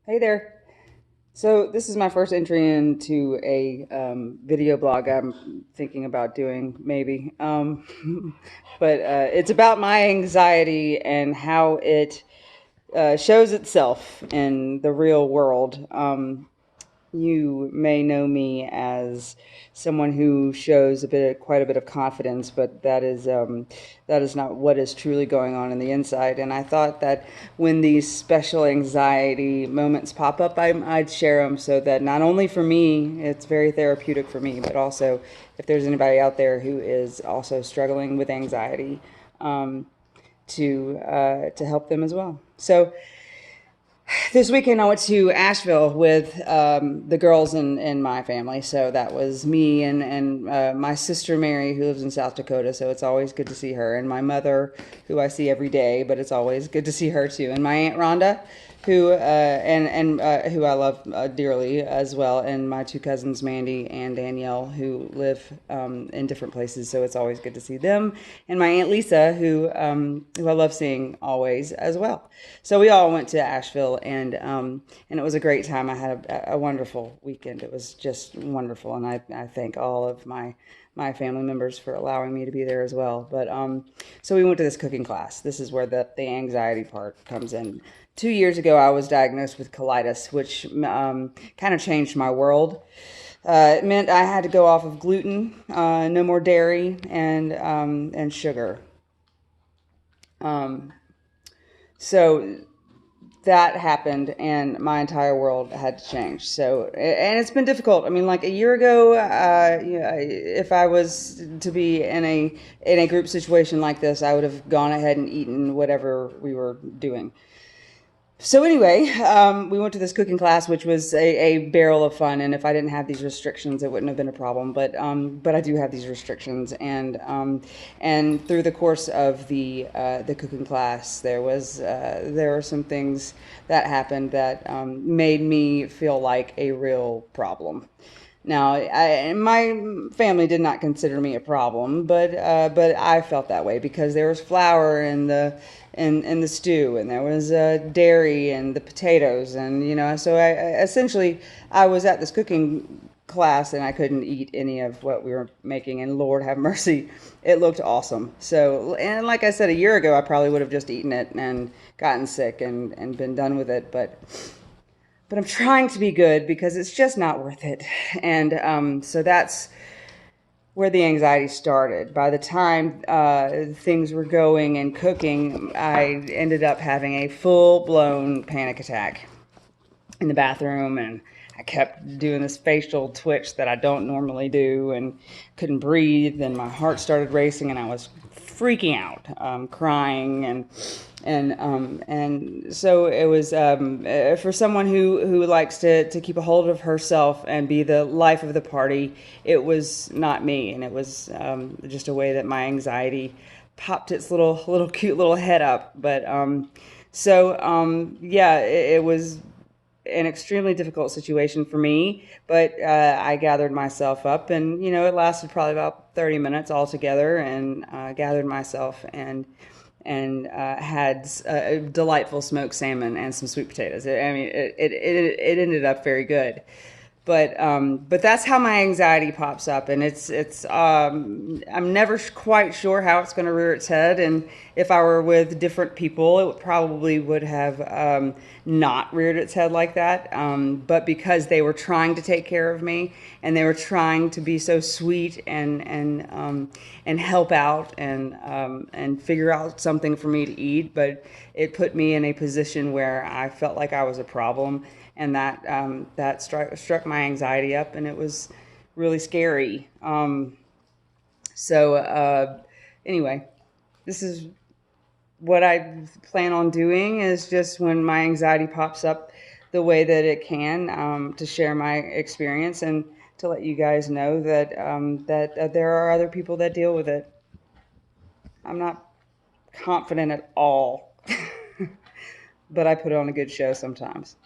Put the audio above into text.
Hey there. So this is my first entry into a video blog I'm thinking about doing, maybe. But it's about my anxiety and how it shows itself in the real world. You may know me as someone who shows quite a bit of confidence, but that is not what is truly going on in the inside. And I thought that when these special anxiety moments pop up, I'd share them so that not only for me, it's very therapeutic for me, but also if there's anybody out there who is also struggling with anxiety, um, to help them as well. So this weekend I went to Asheville with the girls in my family. So that was me and my sister Mary, who lives in South Dakota. So it's always good to see her. And my mother, who I see every day, but it's always good to see her too. And my Aunt Rhonda, who I love dearly as well. And my two cousins, Mandy and Danielle, who live in different places. So it's always good to see them. And my Aunt Lisa, who I love seeing always as well. So we all went to Asheville, and it was a great time. I had a wonderful weekend. It was just wonderful, and I thank all of my family members for allowing me to be there as well. But so we went to this cooking class. This is where the anxiety part comes in. 2 years ago, I was diagnosed with colitis, which kind of changed my world. It meant I had to go off of gluten, no more dairy, and sugar. Um, so that happened, and my entire world had to change. So, and it's been difficult. I mean, like a year ago, if I was to be in a group situation like this, I would have gone ahead and eaten whatever we were doing. So anyway, we went to this cooking class, which was a barrel of fun. And if I didn't have these restrictions, it wouldn't have been a problem. But I do have these restrictions, and through the course of the cooking class, there were some things that happened that made me feel like a real problem. Now, my family did not consider me a problem, but I felt that way because there was flour in the stew, and there was dairy and the potatoes, and so essentially I was at this cooking class and I couldn't eat any of what we were making, and Lord have mercy, it looked awesome. So, and like I said, a year ago I probably would have just eaten it and gotten sick and been done with it, but I'm trying to be good because it's just not worth it. And so that's where the anxiety started. By the time things were going and cooking, I ended up having a full blown panic attack in the bathroom, and I kept doing this facial twitch that I don't normally do, and couldn't breathe, and my heart started racing, and I was freaking out, crying, and so it was for someone who likes to keep a hold of herself and be the life of the party. It was not me, and it was just a way that my anxiety popped its little cute little head up. But yeah, it was an extremely difficult situation for me, but I gathered myself up, and it lasted probably about 30 minutes altogether, and gathered myself and had a delightful smoked salmon and some sweet potatoes. I mean, it ended up very good. But that's how my anxiety pops up, and it's I'm never quite sure how it's going to rear its head. And if I were with different people, it probably would have not reared its head like that. But because they were trying to take care of me, and they were trying to be so sweet and help out and figure out something for me to eat, but it put me in a position where I felt like I was a problem, and that struck my anxiety up, and it was really scary. So anyway, this is what I plan on doing, is just when my anxiety pops up the way that it can, to share my experience and to let you guys know that there are other people that deal with it. I'm not confident at all, but I put on a good show sometimes.